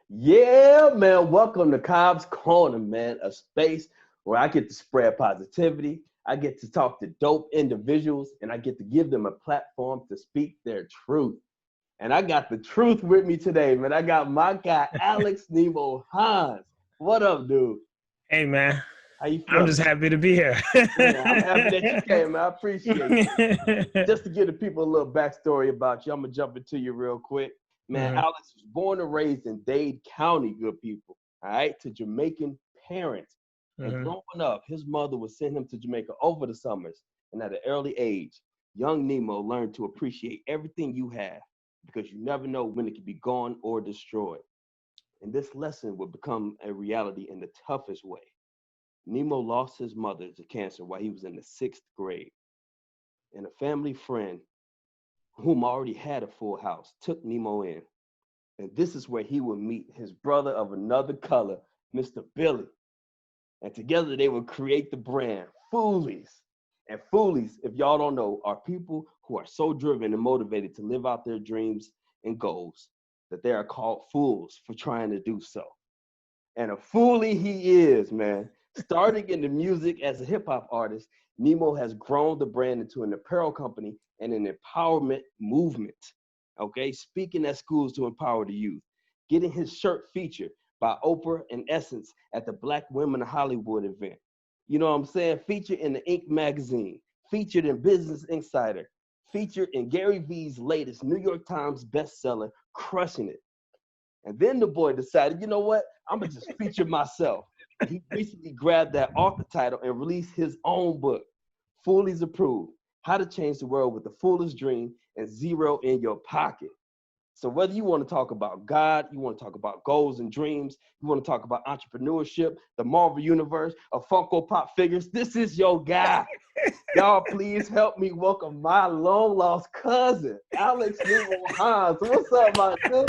Yeah, man. Welcome to Cobb's Corner, man. A space where I get to spread positivity. I get to talk to dope individuals, and I get to give them a platform to speak their truth. And I got the truth with me today, man. I got my guy, Alex Nemo Hanse. What up, dude? Hey man, How you I'm feeling? just happy to be here. Man, I'm happy that you came, man. I appreciate you. Just to give the people a little backstory about you, I'm gonna jump into you real quick. Man, Mhm, Alex was born and raised in Dade County, good people. All right, to Jamaican parents. And mhm. growing up, his mother would send him to Jamaica over the summers. And at an early age, young Nemo learned to appreciate everything you have because you never know when it can be gone or destroyed. And this lesson would become a reality in the toughest way. Nemo lost his mother to cancer while he was in the sixth grade, and a family friend whom already had a full house, took Nemo in. And this is where he would meet his brother of another color, Mr. Billy. And together they would create the brand Foolies. And Foolies, if y'all don't know, are people who are so driven and motivated to live out their dreams and goals that they are called fools for trying to do so. And a foolie he is, man. Starting in the music as a hip hop artist, Nemo has grown the brand into an apparel company and an empowerment movement. Okay, speaking at schools to empower the youth, getting his shirt featured by Oprah and Essence at the Black Women in Hollywood event. You know what I'm saying? Featured in the Inc. magazine, featured in Business Insider, featured in Gary Vee's latest New York Times bestseller, Crushing It. And then the boy decided, you know what? I'm gonna just feature myself. And he recently grabbed that author title and released his own book, Foolies Approved: How to Change the World with the Foolish Dream and Zero in Your Pocket. So whether you want to talk about God, you want to talk about goals and dreams, you want to talk about entrepreneurship, the Marvel Universe, or Funko Pop figures, this is your guy. Y'all, please help me welcome my long lost cousin, Alex Nemo Hans. What's up, my dude?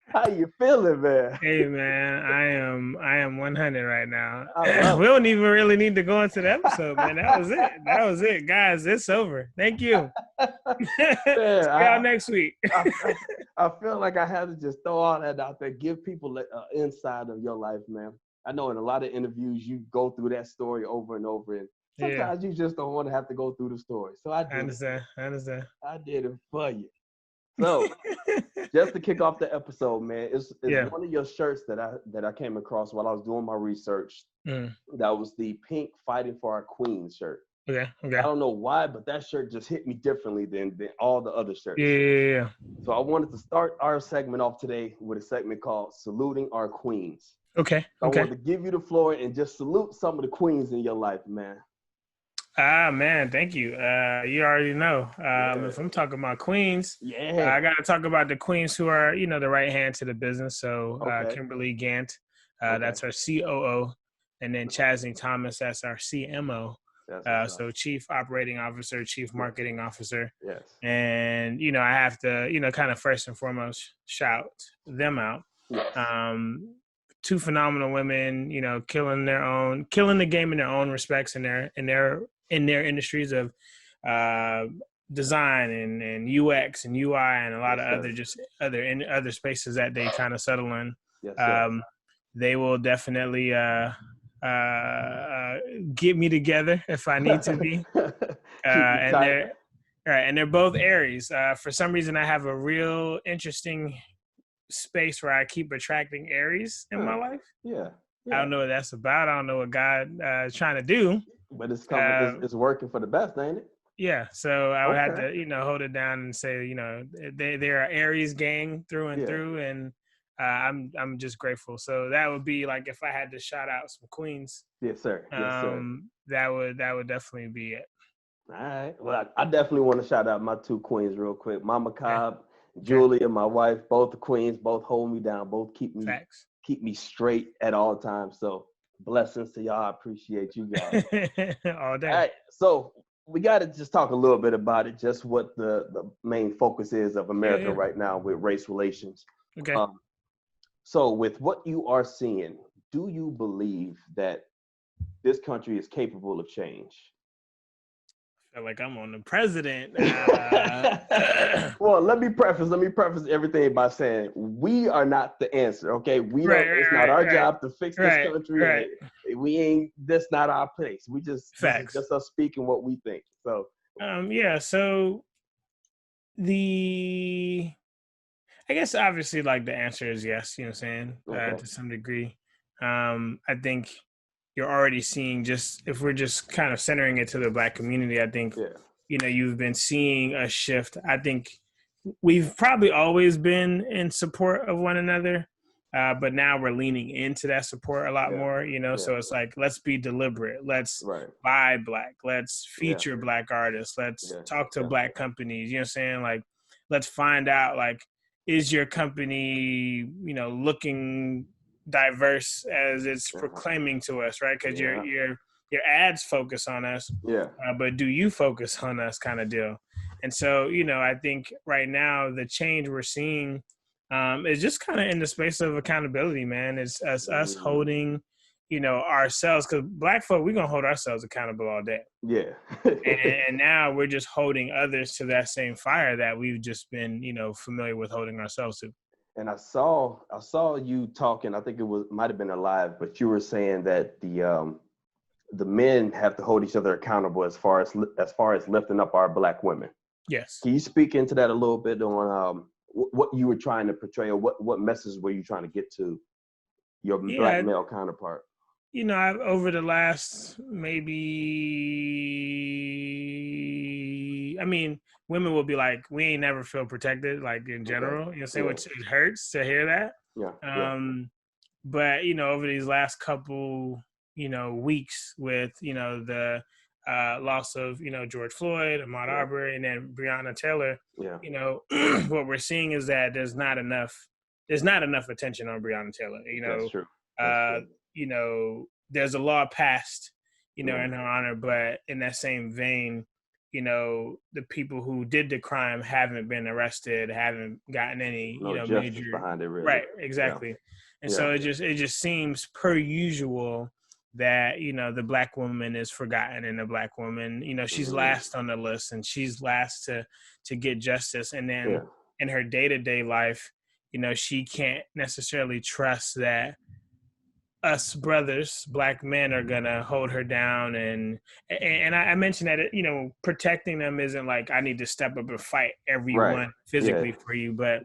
How you feeling, man? Hey man, I am 100 right now. I love We don't even really need to go into the episode, man. That was it. That was it, guys. It's over. Thank you. it. See Man, y'all next week. I feel like I had to just throw all that out there, give people an inside of your life, man. I know in a lot of interviews you go through that story over and over, and Yeah, sometimes you just don't want to have to go through the story. So I I did it. understand. I understand. I did it for you. So just to kick off the episode, man, it's Yeah. one of your shirts that I came across while I was doing my research. Mm. That was the pink "Fighting for Our Queen" shirt. Okay. I Okay. don't know why, but that shirt just hit me differently than all the other Yeah. shirts. Yeah. Yeah. So I wanted to start our segment off today with a segment called Saluting Our Queens. Okay. So I Okay. wanted to give you the floor and just salute some of the queens in your life, man. Ah, man, thank you. You already know. Yeah. If I'm talking about queens, Yeah. I got to talk about the queens who are, the right hand to the business. So Okay. Kimberly Gant, Okay. that's our COO, and then Chasney Thomas, that's our CMO. That's what's up. So Chief Operating Officer, Chief Yes. Marketing Officer, Yes. and I have to, kind of first and foremost shout them out. Yes. Two phenomenal women, killing the game in their own respects, in their industries of uh, design and UX and UI and a lot Yes, of sir. other spaces that they kind of settle in. Yes, sir. Um, they will definitely get me together if I need to be. Keep you And tight. they're both Aries. For some reason, I have a real interesting space where I keep attracting Aries in my Huh. life. Yeah. I Yeah. don't know what that's about. I don't know what God is trying to do. But it's coming. Uh, It's working for the best, ain't it? yeah, so I would have Okay. to, hold it down and say, they're an Aries gang through and Yeah. through, and I'm just grateful. So that would be like if I had to shout out some queens, Yes, sir. Yes, sir. that would definitely be it. All right. Well, I definitely want to shout out my two queens real quick. Mama Okay, Cobb, okay, Julia, my wife, both the queens, both hold me down, both facts. keep me straight at all times. So blessings to y'all. I appreciate you guys. All All day. right. So we got to just talk a little bit about it, just what the main focus is of Yeah, America yeah. right now with race relations. Okay. Um, so with what you are seeing, do you believe that this country is capable of change? feel like I'm on the president. Well, let me preface everything by saying we are not the answer. Okay, we don't. It's not our job to fix this country. Right. We ain't. That's not our place. This is Facts. just us speaking what we think. So, yeah. So I guess obviously like the answer is yes. You know what I'm saying? To some degree. I think you're already seeing, just if we're just kind of centering it to the Black community, I think, you've been seeing a shift. I think we've probably always been in support of one another, but now we're leaning into that support a lot more, so it's like, let's be deliberate. Let's buy Black. Let's feature Black artists. Let's talk to Black companies. You know what I'm saying? Like, let's find out, like, is your company, looking diverse as it's proclaiming to us, right? Because your ads focus on us, but do you focus on us, kind of deal. And so, I think right now the change we're seeing is just kind of in the space of accountability, man. It's us holding, ourselves, because Black folk, we're gonna hold ourselves accountable all day. And now we're just holding others to that same fire that we've just been, familiar with holding ourselves to. And I saw you talking. I think might have been a live, but you were saying that the men have to hold each other accountable as far as lifting up our Black women. Yes. Can you speak into that a little bit on what you were trying to portray, or what message were you trying to get to your Black male counterpart? I've, over the last women will be like, we ain't never feel protected, like, in general, which it hurts to hear that. But, over these last couple, weeks with, the loss of, George Floyd, Ahmaud Arbery, and then Breonna Taylor, what we're seeing is that there's not enough attention on Breonna Taylor. That's true. That's true. There's a law passed, in her honor, but in that same vein, the people who did the crime haven't been arrested, haven't gotten any, justice behind it, really. Right, exactly. And so it just seems per usual that, the Black woman is forgotten, and the Black woman, she's last on the list, and she's last to get justice. And then in her day-to-day life, she can't necessarily trust that us brothers, Black men, are gonna hold her down, and I mentioned that protecting them isn't like I need to step up and fight everyone physically for you, but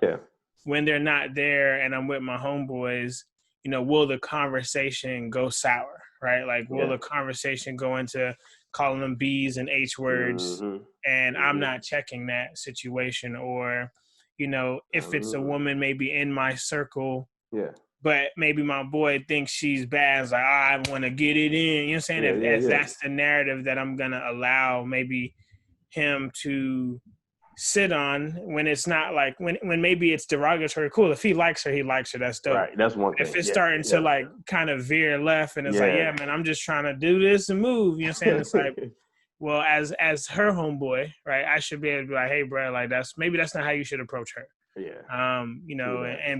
when they're not there and I'm with my homeboys, will the conversation go sour, right? Like, will the conversation go into calling them B's and H words, and I'm not checking that situation, or if it's a woman maybe in my circle, but maybe my boy thinks she's bad. It's like, I want to get it in. You know what I'm saying? If that's the narrative that I'm going to allow maybe him to sit on, when it's not like, when maybe it's derogatory, cool. If he likes her, that's dope. Right, that's one thing. If it's starting to like kind of veer left, and it's like, yeah, man, I'm just trying to do this and move. You know what I'm saying? It's like, well, as her homeboy, right, I should be able to be like, hey, bro, like, that's not how you should approach her. And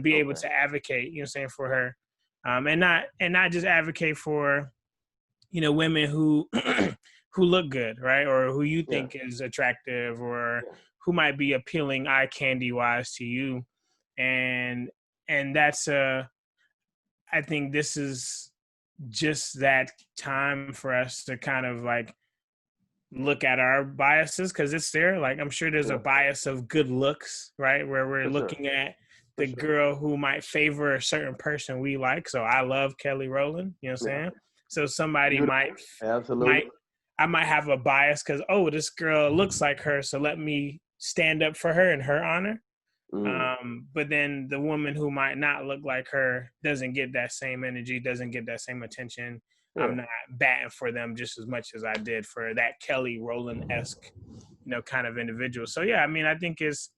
be able to advocate, you know what I'm saying, for her, and not just advocate for, women who who look good, right, or who you think is attractive, or who might be appealing eye candy wise to you, and that's I think this is just that time for us to kind of like look at our biases, because it's there. Like, I'm sure there's a bias of good looks, right, where we're looking at the girl who might favor a certain person we like. So I love Kelly Rowland, you know what I'm saying? So somebody I might have a bias because, this girl looks like her, so let me stand up for her in her honor. But then the woman who might not look like her doesn't get that same energy, doesn't get that same attention. I'm not batting for them just as much as I did for that Kelly Rowland-esque, kind of individual. So I mean, I think it's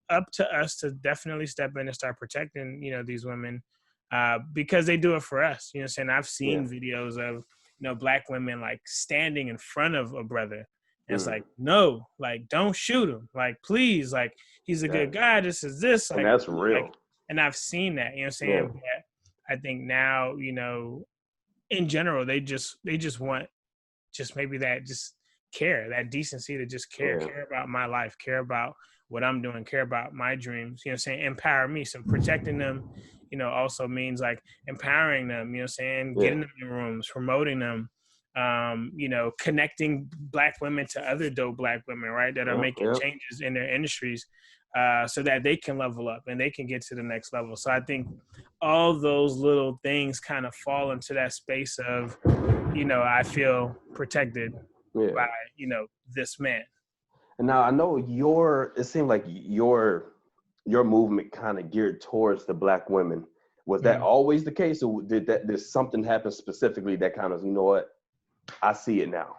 up to us to definitely step in and start protecting, these women, because they do it for us. You know what I'm saying? I've seen videos of, Black women like standing in front of a brother. And it's like, no, like, don't shoot him. Like, please, like, he's a good guy. This is this. Like, and that's real. Like, and I've seen that, you know what I'm saying? But I think now, in general, they just want just maybe that just care, that decency to just care about my life, care about what I'm doing, care about my dreams, you know what I'm saying? Empower me. So protecting them, you know, also means like empowering them, you know what I'm saying? Getting them in rooms, promoting them, you know, connecting Black women to other dope Black women, right, that are making changes in their industries, so that they can level up and they can get to the next level. So I think all those little things kind of fall into that space of, you know, I feel protected by, you know, this man. And now I know it seemed like your movement kind of geared towards the Black women. Was that always the case, or did something happen specifically that kind of, you know what, I see it now?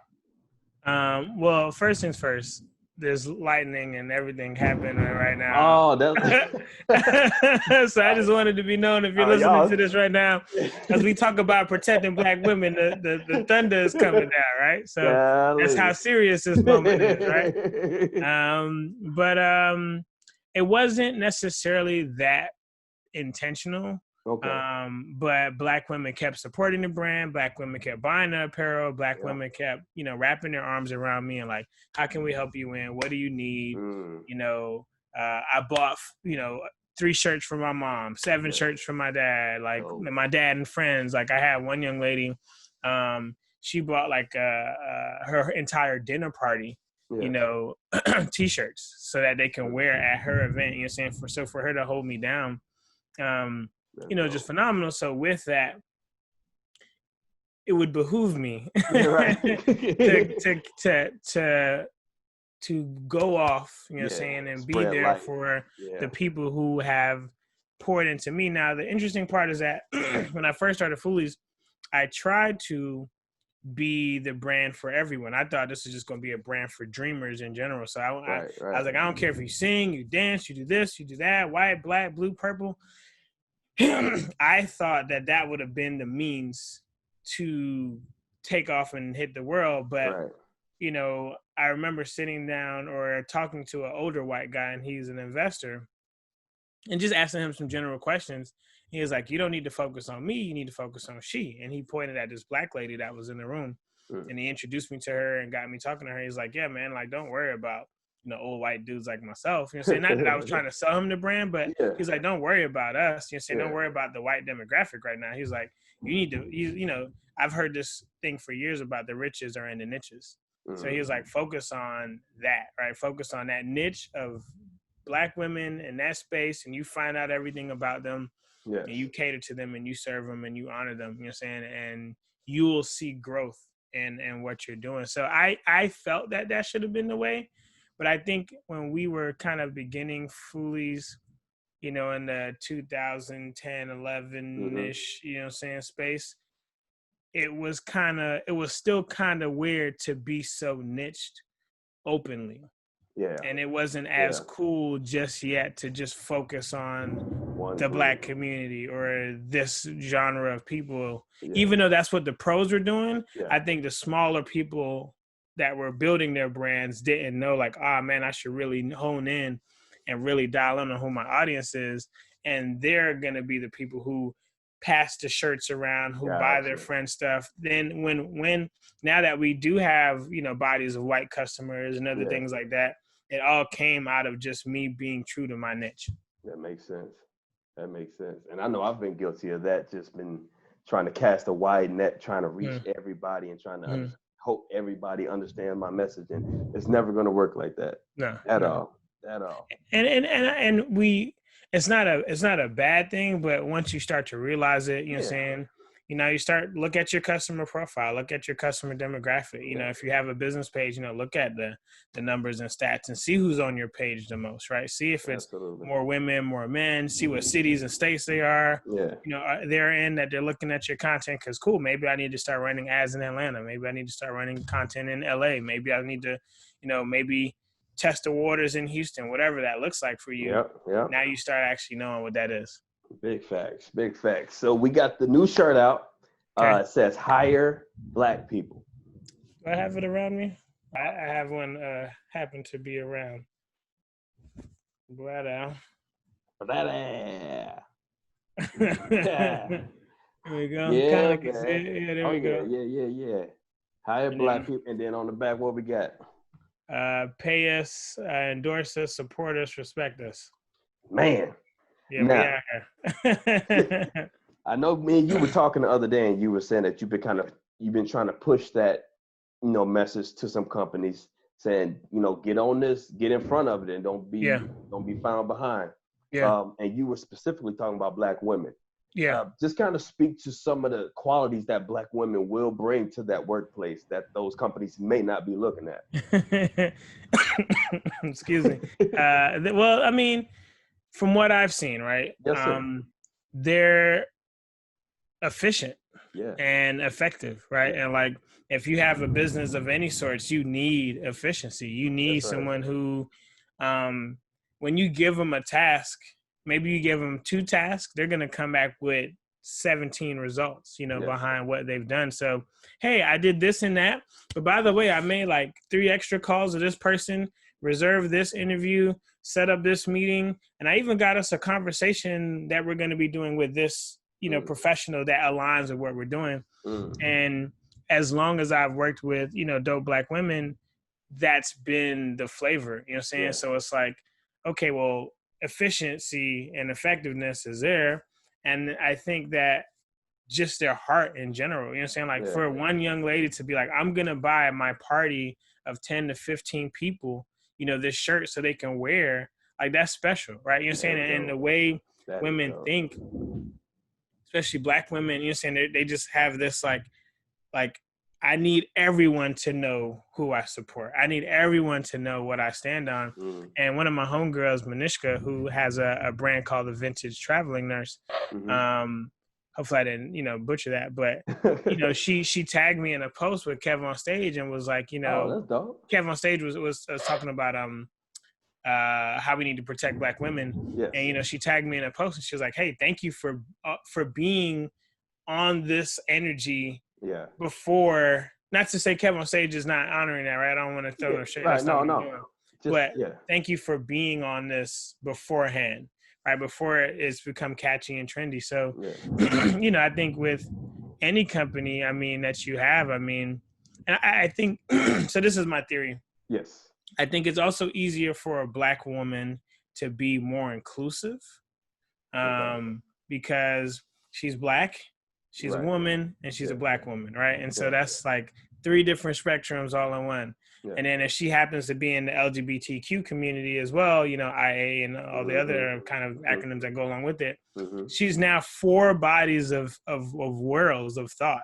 Well, first things first, there's lightning and everything happening right now. Oh, that's So I just wanted to be known, if you're listening to this right now, as we talk about protecting Black women, the thunder is coming down, right? So that's how serious this moment is, right? But it wasn't necessarily that intentional. But Black women kept supporting the brand. Black women kept buying the apparel. Black women kept, you know, wrapping their arms around me and like, how can we help you win? What do you need? You know, I bought, you know, 3 shirts for my mom, 7 shirts for my dad, like my dad and friends. Like I had one young lady, she bought like her entire dinner party, you know, t-shirts so that they can wear at her event. You know what I'm saying? So for her to hold me down, you know, just phenomenal. So with that, it would behoove me to go off, you know what I'm saying, and be there for the people who have poured into me. Now, the interesting part is that when I first started Foolies, I tried to be the brand for everyone. I thought this was just going to be a brand for dreamers in general. So I was like, I don't care if you sing, you dance, you do this, you do that, white, black, blue, purple. I thought that would have been the means to take off and hit the world. But, you know, I remember sitting down or talking to an older white guy, and he's an investor, and just asking him some general questions. He was like, you don't need to focus on me. You need to focus on she. And he pointed at this Black lady that was in the room, and he introduced me to her and got me talking to her. He's like, yeah, man, like, don't worry about, you know, old white dudes like myself. You know what I'm saying? Not that I was trying to sell him the brand, but he's like, don't worry about us. You know what I'm saying? Don't worry about the white demographic right now. He's like, you need to, you know, I've heard this thing for years about the riches are in the niches. So he was like, focus on that, right? Focus on that niche of Black women in that space, and you find out everything about them, and you cater to them, and you serve them, and you honor them, you know what I'm saying? And you will see growth in what you're doing. So I felt that should have been the way. But I think when we were kind of beginning Foolies, you know, in the 2010, 11-ish, you know what I'm saying, space, it was still kind of weird to be so niched openly. And it wasn't as cool just yet to just focus on the Black community or this genre of people. Even though that's what the pros were doing, I think the smaller people that were building their brands didn't know, like, oh man, I should really hone in and really dial in on who my audience is. And they're going to be the people who pass the shirts around, who buy their friends stuff. Then when now that we do have, you know, bodies of white customers and other things like that, it all came out of just me being true to my niche. That makes sense. And I know I've been guilty of that, just been trying to cast a wide net, trying to reach everybody and trying to hope everybody understand my message. And it's never going to work like that. At all. And we, it's not a bad thing, but once you start to realize it, you know what I'm saying, you know, you start, look at your customer profile, look at your customer demographic. You know, if you have a business page, you know, look at the numbers and stats and see who's on your page the most, right? See if it's more women, more men, see what cities and states they are, you know, they're in, that they're looking at your content. Cause cool, maybe I need to start running ads in Atlanta. Maybe I need to start running content in LA. Maybe I need to, you know, maybe test the waters in Houston, whatever that looks like for you. Now you start actually knowing what that is. Big facts. So we got the new shirt out. It says hire Black people. Do I have it around me? I have one happen to be around. Yeah. There we go. Yeah, there we go. Yeah. Hire And black people, and then on the back, what we got? then pay us, endorse us, support us, respect us. Man, Yeah, we now out here. I know me and you were talking the other day, and you were saying that you've been trying to push that, message to some companies, saying, get on this, get in front of it, and Yeah. don't be found behind. Yeah. And you were specifically talking about black women. Yeah. Just kind of speak to some of the qualities that black women will bring to that workplace that those companies may not be looking at. Excuse me. Well, I mean, from what I've seen, right? Yes, sir. They're efficient Yeah. and effective, right? Yeah. And like, if you have a business of any sorts, you need efficiency. You need someone who, when you give them a task, maybe you give them 2 tasks, they're going to come back with 17 results, behind what they've done. So, hey, I did this and that, but by the way, I made like 3 extra calls to this person, reserved this interview, set up this meeting, and I even got us a conversation that we're going to be doing with this, professional that aligns with what we're doing. And as long as I've worked with, dope black women, that's been the flavor, you know what I'm saying? Yeah. So it's like, okay, well, efficiency and effectiveness is there. And I think that just their heart in general, you know what I'm saying? Like for one young lady to be like, I'm going to buy my party of 10 to 15 people, this shirt so they can wear, like that's special, right? You know what I'm saying? And the way women think, especially black women, you know what I'm saying? They just have this like, I need everyone to know who I support. I need everyone to know what I stand on. And one of my homegirls, Manishka, who has a brand called the Vintage Traveling Nurse. Hopefully I didn't, butcher that. But, she tagged me in a post with Kev on Stage and was like, that's dope. Kev on Stage was talking about how we need to protect black women. Yes. And, she tagged me in a post and she was like, hey, thank you for being on this energy. Yeah. Before, not to say Kevin on Stage is not honoring that, right? I don't want to throw no shit. Right, no. But thank you for being on this beforehand, right? Before it's become catchy and trendy. So, I think with any company, that you have, and I think, so this is my theory. Yes. I think it's also easier for a black woman to be more inclusive because she's black. She's a woman and she's a black woman, right? And so that's like 3 different spectrums all in one. Yeah. And then if she happens to be in the LGBTQ community as well, IA and all the other kind of acronyms that go along with it, she's now 4 bodies of worlds of thought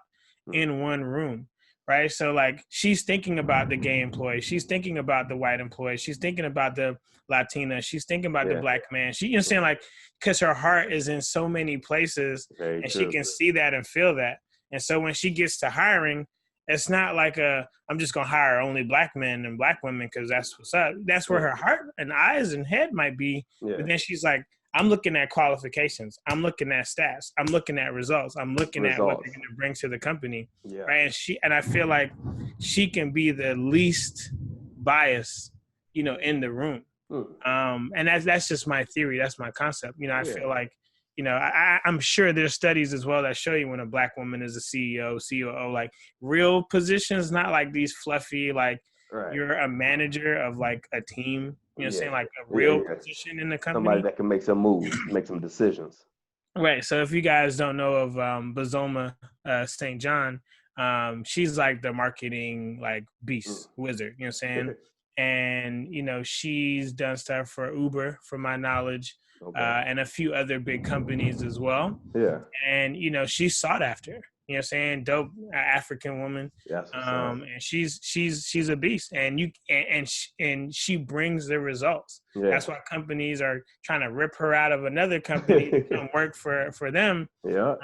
in one room, right? So like she's thinking about the gay employee, she's thinking about the white employee, she's thinking about the Latina, she's thinking about the black man. She, you know what I'm saying? Like, because her heart is in so many places. Very and true. She can see that and feel that. And so when she gets to hiring, it's not like I'm just going to hire only black men and black women because that's what's up. That's where her heart and eyes and head might be. Yeah. But then she's like, I'm looking at qualifications. I'm looking at stats. I'm looking at results. I'm looking at what they're going to bring to the company. Yeah. Right. And I feel like she can be the least biased, in the room. And that's just my theory. That's my concept. I feel like, I'm sure there's studies as well that show you when a black woman is a CEO, COO, like real positions, not like these fluffy, like you're a manager of like a team, you know what I'm saying? Like a real position in the company. Somebody that can make some moves, make some decisions. Right. So if you guys don't know of Bazoma St. John, she's like the marketing like beast wizard, you know what I'm saying? And, she's done stuff for Uber, from my knowledge, and a few other big companies as well. Yeah. And, she's sought after, you know what I'm saying? Dope African woman. Yes. And she's a beast, and she brings the results. Yeah. That's why companies are trying to rip her out of another company to come work for them. Yeah.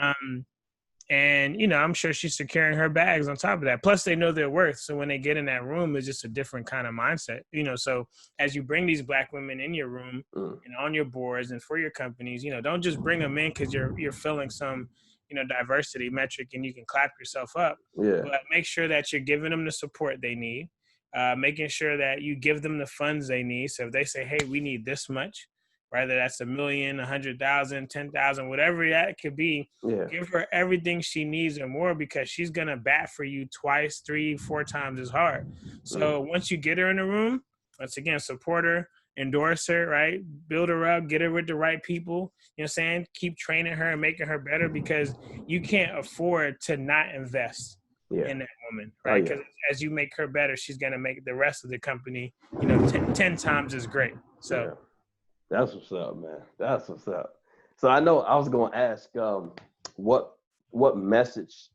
And, I'm sure she's securing her bags on top of that. Plus, they know their worth. So when they get in that room, it's just a different kind of mindset. So as you bring these black women in your room and on your boards and for your companies, don't just bring them in because you're filling some, diversity metric and you can clap yourself up. Yeah. But make sure that you're giving them the support they need, making sure that you give them the funds they need. So if they say, hey, we need this much, whether that's 1,000,000, 100,000, 10,000, whatever that could be. Yeah. Give her everything she needs and more, because she's gonna bat for you twice, 3, 4 times as hard. So once you get her in the room, once again, support her, endorse her, right? Build her up, get her with the right people. You know what I'm saying? Keep training her and making her better, because you can't afford to not invest in that woman, right? Because as you make her better, she's gonna make the rest of the company, 10 times as great. So that's what's up, man. That's what's up. So I know I was gonna ask, what message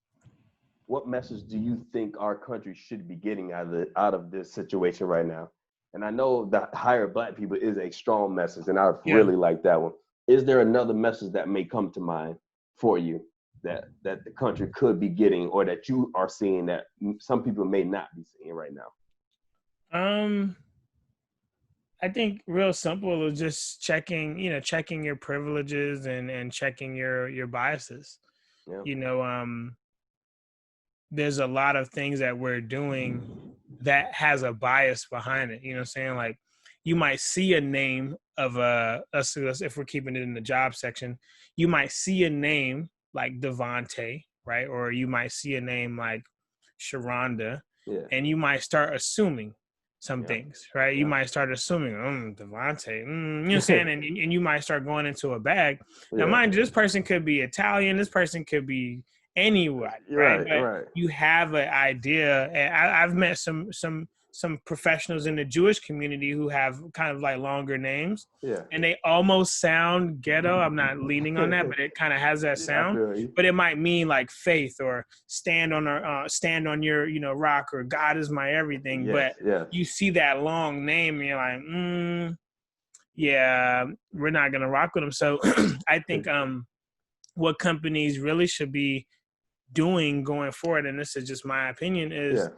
do you think our country should be getting out of this situation right now? And I know that hire Black people is a strong message, and I really like that one. Is there another message that may come to mind for you that the country could be getting, or that you are seeing that some people may not be seeing right now? I think real simple is just checking your privileges and checking your biases. Yeah. There's a lot of things that we're doing that has a bias behind it. You know what I'm saying? Like, you might see a name of us, if we're keeping it in the job section, you might see a name like Devontae, right? Or you might see a name like Sharonda, and you might start assuming some things, right? You might start assuming, Devontae, you know what I'm saying? And you might start going into a bag. Now, mind you, this person could be Italian, this person could be anybody, right? But you have an idea, and I've met some professionals in the Jewish community who have kind of like longer names, and they almost sound ghetto. I'm not leaning on that, but it kind of has that sound. But it might mean like faith, or stand on your rock, or God is my everything. But you see that long name, and you're like, yeah, we're not gonna rock with them. So I think what companies really should be doing going forward, and this is just my opinion, is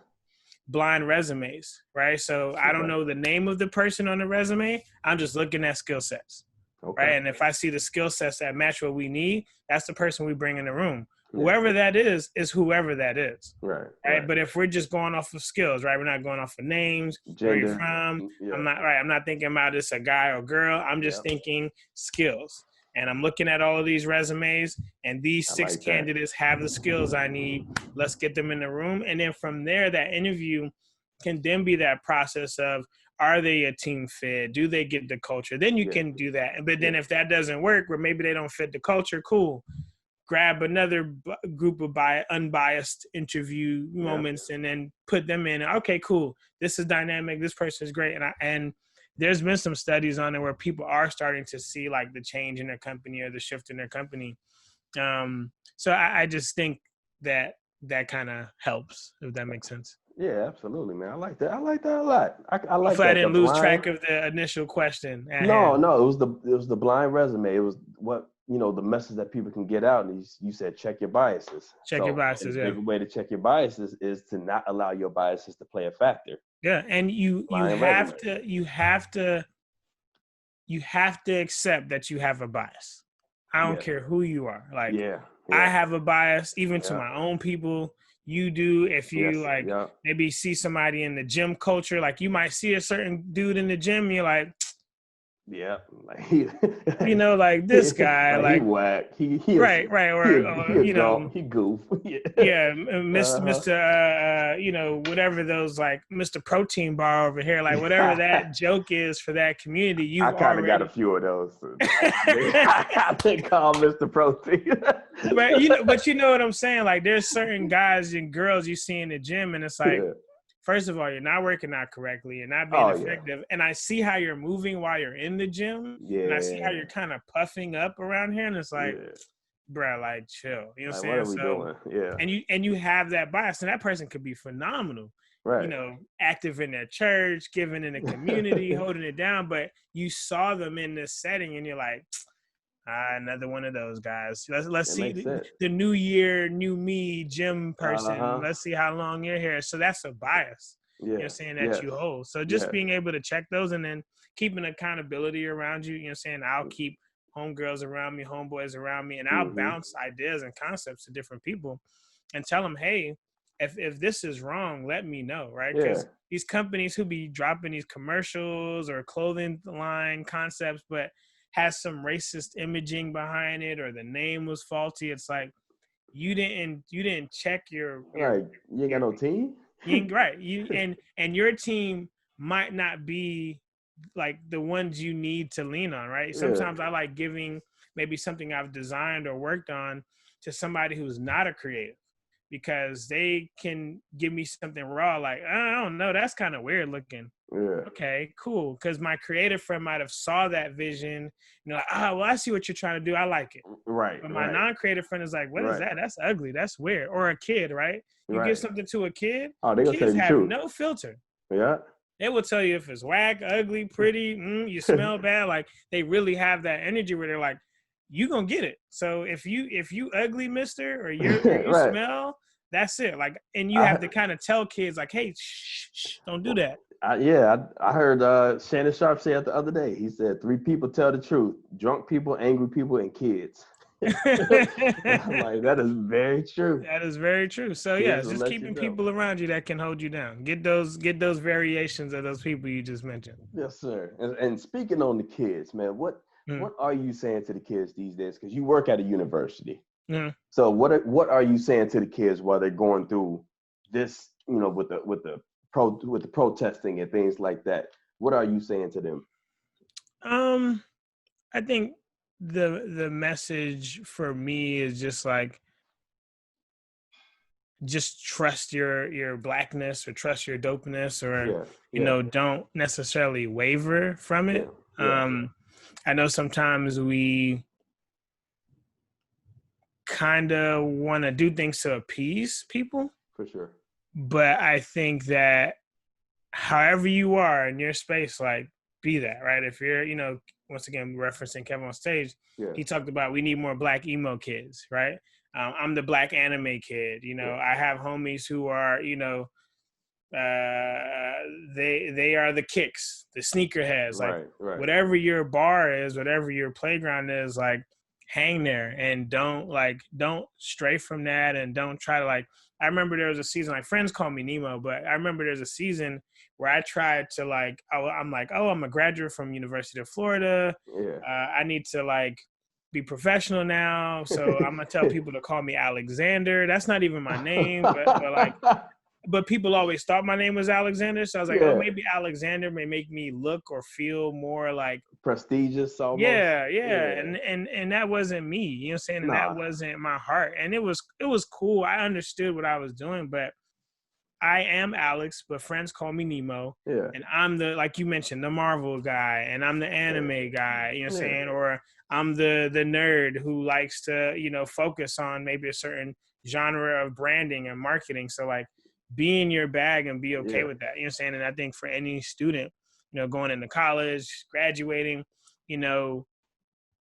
blind resumes, right? So I don't know the name of the person on the resume. I'm just looking at skill sets, right? And if I see the skill sets that match what we need, that's the person we bring in the room. Whoever that is whoever that is, right? But if we're just going off of skills, right? We're not going off of names, where you're from. I'm not thinking about this a guy or girl. I'm just thinking skills. And I'm looking at all of these resumes, and these 6 candidates have the skills I need. Let's get them in the room. And then from there, that interview can then be that process of, are they a team fit? Do they get the culture? Then you can do that. But then if that doesn't work, or maybe they don't fit the culture, cool. Grab another group of unbiased interview moments and then put them in. Okay, cool. This is dynamic. This person is great. And there's been some studies on it where people are starting to see like the change in their company or the shift in their company. So I just think that kind of helps, if that makes sense. Yeah, absolutely, man. I like that. I like that a lot. I like that. I didn't lose track of the initial question. No, it was the blind resume. It was what, the message that people can get out. And you said check your biases. Your biases. A good way to check your biases is to not allow your biases to play a factor. Yeah, and you have to accept that you have a bias. I don't care who you are. Like, I have a bias even to my own people. You do. If you maybe see somebody in the gym culture, like you might see a certain dude in the gym, you're like, like this guy, like he whack, he right, or he goof, Mr. Whatever those, like Mr. Protein Bar over here, like whatever that joke is for that community, I kind of got a few of those. I think call Mr. Protein, but you know what I'm saying? Like, there's certain guys and girls you see in the gym, and it's like. First of all, you're not working out correctly. You're not being effective. And I see how you're moving while you're in the gym. And I see how you're kind of puffing up around here. And it's like, bruh, like, chill. You know what I'm saying? What are we doing? And you have that bias. And that person could be phenomenal. Right. Active in their church, giving in the community, holding it down. But you saw them in this setting, and you're like, another one of those guys. Let's see the new year, new me gym person. Let's see how long you're here. So that's a bias. You know what I'm saying, that you hold. So just being able to check those, and then keeping accountability around you. You know what I'm saying? I'll keep homegirls around me, homeboys around me, and I'll bounce ideas and concepts to different people and tell them, hey, if this is wrong, let me know, right? Because these companies who be dropping these commercials or clothing line concepts, but has some racist imaging behind it, or the name was faulty. It's like you didn't check your Right. You ain't got no team? you ain't right. And your team might not be like the ones you need to lean on, right? Yeah. Sometimes I like giving maybe something I've designed or worked on to somebody who's not a creative, because they can give me something raw, like, I don't know, that's kind of weird looking. Yeah. Okay, cool. Because my creative friend might have saw that vision, like, well, I see what you're trying to do. I like it. Right. But my non-creative friend is like, what is that? That's ugly. That's weird. Or a kid, right? You give something to a kid, oh, they gonna kids tell you have truth. no filter. Yeah. They will tell you if it's whack, ugly, pretty, you smell bad. Like, they really have that energy where they're like, you gonna get it. So if you ugly, mister, or you smell, that's it. Like, and you have to kind of tell kids like, hey, shh, don't do that. I heard Shannon Sharp say it the other day. He said 3 people tell the truth: drunk people, angry people, and kids. I'm like, that is very true. That is very true. So yeah, it's just keeping people around you that can hold you down. Get those variations of those people you just mentioned. Yes, sir. And speaking on the kids, man, what are you saying to the kids these days? Because you work at a university. So what are you saying to the kids while they're going through this, with the protesting and things like that? What are you saying to them? I think the message for me is just like, just trust your blackness, or trust your dopeness, or don't necessarily waver from it. I know sometimes we kind of want to do things to appease people, for sure, but I think that however you are in your space, like, be that, right? If you're, once again, referencing Kevin on stage, he talked about we need more black emo kids, right? I'm the black anime kid. I have homies who are, they are the kicks, the sneakerheads, like whatever your bar is, whatever your playground is, like, hang there and don't stray from that, and don't try to, like, I remember there was a season, like, friends call me Nemo, but I remember there's a season where I tried to, like, I'm like, I'm a graduate from University of Florida. I need to, like, be professional now, so I'm gonna tell people to call me Alexander. That's not even my name, but people always thought my name was Alexander, so I was like, maybe Alexander may make me look or feel more like prestigious almost. And that wasn't me, you know what I'm saying? And that wasn't my heart. And it was cool. I understood what I was doing, but I am Alex, but friends call me Nemo. And I'm the, like you mentioned, the Marvel guy, and I'm the anime guy, you know what I'm saying? Or I'm the nerd who likes to, focus on maybe a certain genre of branding and marketing. So, like, be in your bag and be okay with that, you know what I'm saying? And I think for any student, going into college, graduating,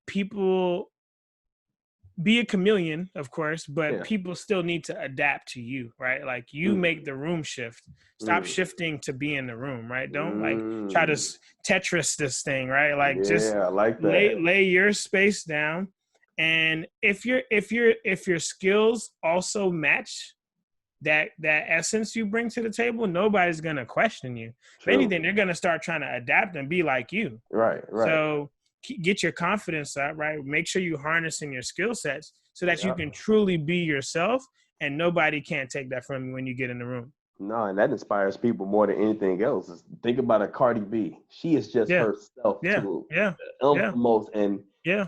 people, be a chameleon, of course, but people still need to adapt to you, right? Like, you make the room shift. Stop shifting to be in the room, right? Don't like try to Tetris this thing, right? Like, just I like that. lay your space down. And if your skills also match that essence you bring to the table, nobody's gonna question you. If anything, they're gonna start trying to adapt and be like you. Right. So get your confidence up, right? Make sure you harnessing your skill sets so that you can truly be yourself, and nobody can't take that from you when you get in the room. No, and that inspires people more than anything else. Think about a Cardi B. She is just herself to most, and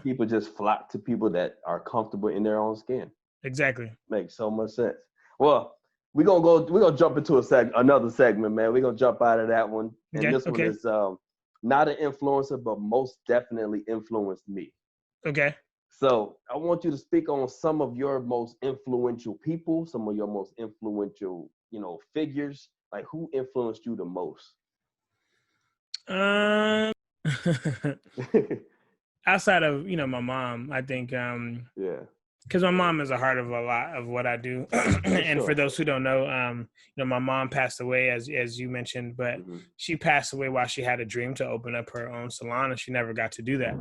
people just flock to people that are comfortable in their own skin. Exactly. Makes so much sense. Well, we're gonna jump into another segment, man. We're gonna jump out of that one. And this one is not an influencer, but most definitely influenced me. Okay. So I want you to speak on some of your most influential people, some of your most influential, figures. Like, who influenced you the most? Outside of, my mom, I think, because my mom is a heart of a lot of what I do. And for those who don't know, my mom passed away, as you mentioned, but she passed away while she had a dream to open up her own salon, and she never got to do that.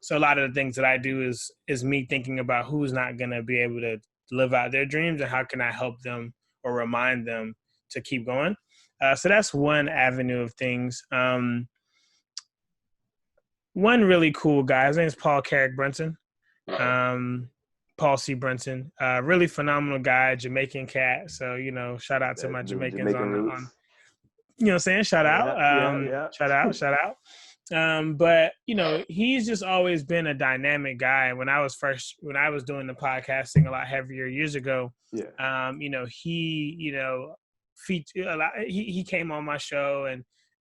So a lot of the things that I do is me thinking about who's not going to be able to live out their dreams, and how can I help them or remind them to keep going. So that's one avenue of things. one really cool guy. His name is Paul Carrick Brunson. Paul C. Brunson, really phenomenal guy, Jamaican cat. So, you know, shout out to my Jamaicans on, you know what I'm saying? Shout out. Shout out. But, you know, he's just always been a dynamic guy. When I was doing the podcasting a lot heavier years ago, you know, he came on my show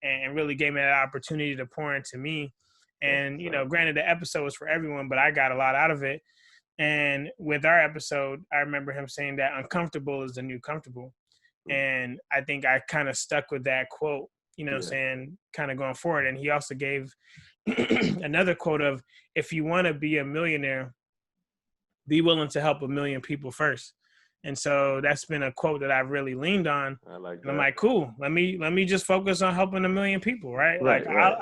and really gave me that opportunity to pour into me. And, you know, granted the episode was for everyone, but I got a lot out of it. And with our episode, I remember him saying that uncomfortable is the new comfortable. And I think I kind of stuck with that quote, you know what I'm saying, kind of going forward. And he also gave another quote of, if you want to be a millionaire, be willing to help 1 million people first. And so that's been a quote that I've really leaned on. I like that. And I'm like, cool, let me just focus on helping 1 million people, right?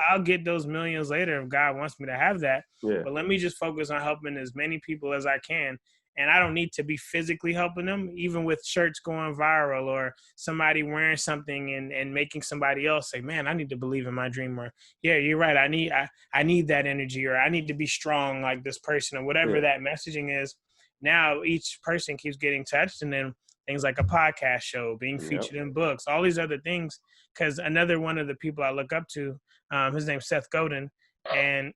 I'll get those millions later if God wants me to have that. But let me just focus on helping as many people as I can. And I don't need to be physically helping them, even with shirts going viral or somebody wearing something and making somebody else say, man, I need to believe in my dream. Or, yeah, you're right. I need that energy, or I need to be strong like this person, or whatever that messaging is. Now each person keeps getting touched, and then things like a podcast show, being featured in books, all these other things. Because another one of the people I look up to, his name's Seth Godin, and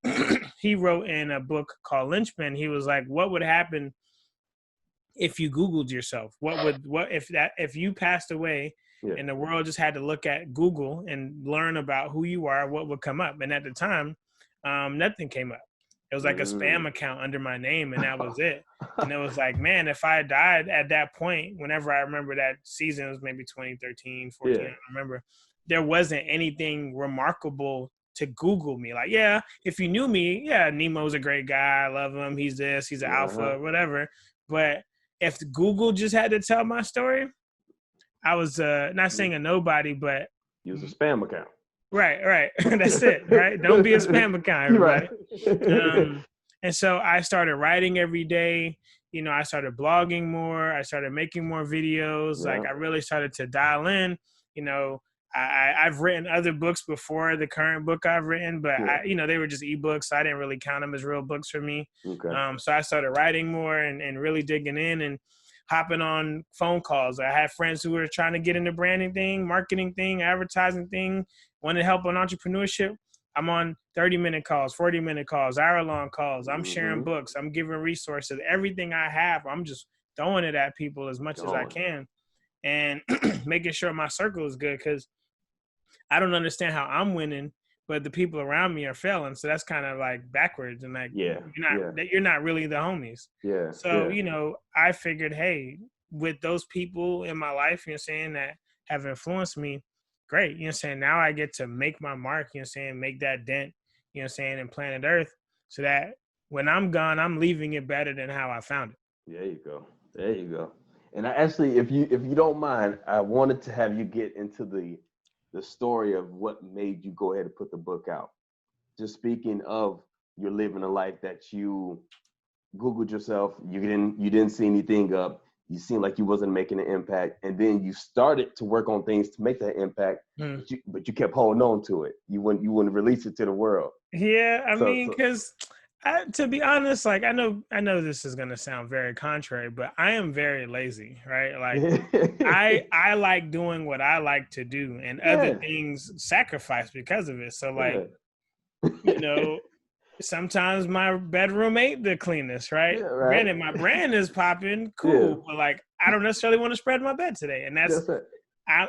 he wrote in a book called Lynchpin. He was like, what would happen if you Googled yourself? If you passed away and the world just had to look at Google and learn about who you are, what would come up? And at the time, nothing came up. It was like a spam account under my name, and that was it. And it was like, man, if I died at that point, whenever I remember that season, it was maybe 2013, 14, I don't remember, there wasn't anything remarkable to Google me. Like, yeah, if you knew me, Nemo's a great guy. I love him. He's this, he's an alpha, whatever. But if Google just had to tell my story, I was not saying a nobody, but use a spam account. Right. That's it, right? Don't be a spam account, everybody. Right. And so I started writing every day. You know, I started blogging more. I started making more videos. Like, I really started to dial in. You know, I've written other books before the current book I've written, but they were just ebooks. So I didn't really count them as real books for me. So I started writing more and really digging in and hopping on phone calls. I had friends who were trying to get into branding thing, marketing thing, advertising thing, wanted help on entrepreneurship. I'm on 30-minute calls, 40-minute calls, hour-long calls. I'm sharing books. I'm giving resources. Everything I have, I'm just throwing it at people as much as I can, and making sure my circle is good, because I don't understand how I'm winning, but the people around me are failing. So that's kind of like backwards, and like you're not really the homies. So you know, I figured, hey, with those people in my life, you know, saying that have influenced me, great. You know, saying now I get to make my mark. You know, saying make that dent. You know, saying in planet Earth, so that when I'm gone, I'm leaving it better than how I found it. There you go. And I actually, if you don't mind, I wanted to have you get into the story of what made you go ahead and put the book out. Just speaking of, you're living a life that you Googled yourself, you didn't see anything up, you seemed like you wasn't making an impact, and then you started to work on things to make that impact, but you kept holding on to it. You wouldn't release it to the world. Yeah, I mean, because to be honest, like I know this is gonna sound very contrary, but I am very lazy, right? Like I like doing what I like to do, and other things sacrifice because of it. So like, you know, sometimes my bedroom ain't the cleanest, right? Granted, my brand is popping, cool, but like I don't necessarily want to spread my bed today, and that's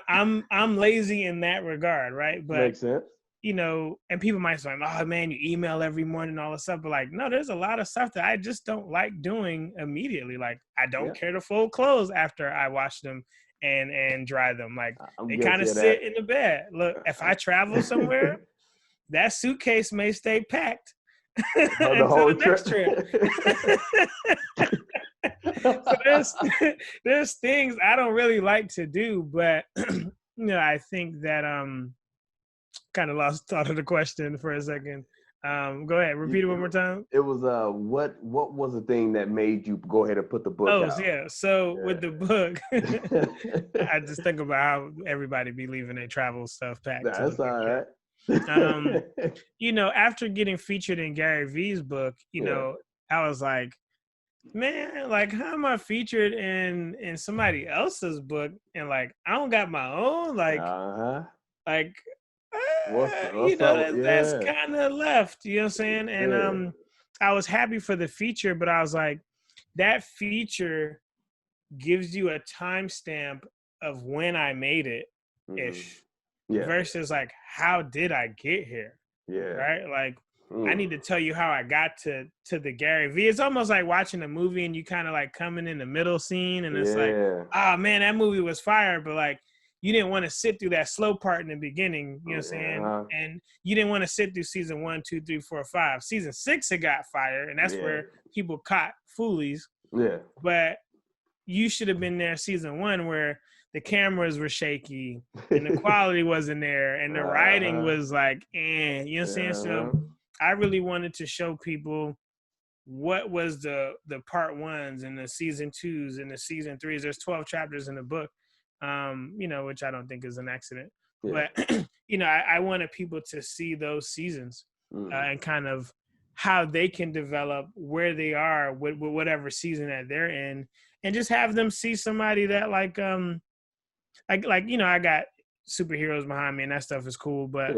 I'm lazy in that regard, right? But makes sense. You know, and people might say, oh man, you email every morning and all this stuff. But like, no, there's a lot of stuff that I just don't like doing immediately. Like, I don't care to fold clothes after I wash them and dry them. Like, they kind of sit in the bed. Look, if I travel somewhere, that suitcase may stay packed until the next trip. So there's things I don't really like to do, but you know, I think that kind of lost thought of the question for a second. Go ahead, repeat it one more time. It was what was the thing that made you go ahead and put the book out? With the book, I just think about how everybody be leaving their travel stuff packed. That's all right. Um, after getting featured in Gary Vee's book, I was like, man, like how am I featured in somebody else's book and like I don't got my own like what's up? that's Yeah. kind of left, you know what I'm saying? And Yeah. I was happy for the feature, but I was like, that feature gives you a timestamp of when I made it ish Yeah. versus like how did I get here? Yeah. Right? Like I need to tell you how I got to the Gary Vee. It's almost like watching a movie and you kind of like coming in the middle scene and it's like, oh man, that movie was fire, but like you didn't want to sit through that slow part in the beginning, you know what I'm saying? And you didn't want to sit through season 1, 2, 3, 4, 5. Season 6 it got fire, and that's where people caught Foolies. Yeah. But you should have been there season 1 where the cameras were shaky and the quality wasn't there and the writing was like, you know what I'm saying? So I really wanted to show people what was the part 1s and the season 2s and the season 3s. There's 12 chapters in the book, which I don't think is an accident. Yeah. But, I wanted people to see those seasons and kind of how they can develop where they are with whatever season that they're in, and just have them see somebody that I got superheroes behind me and that stuff is cool. But,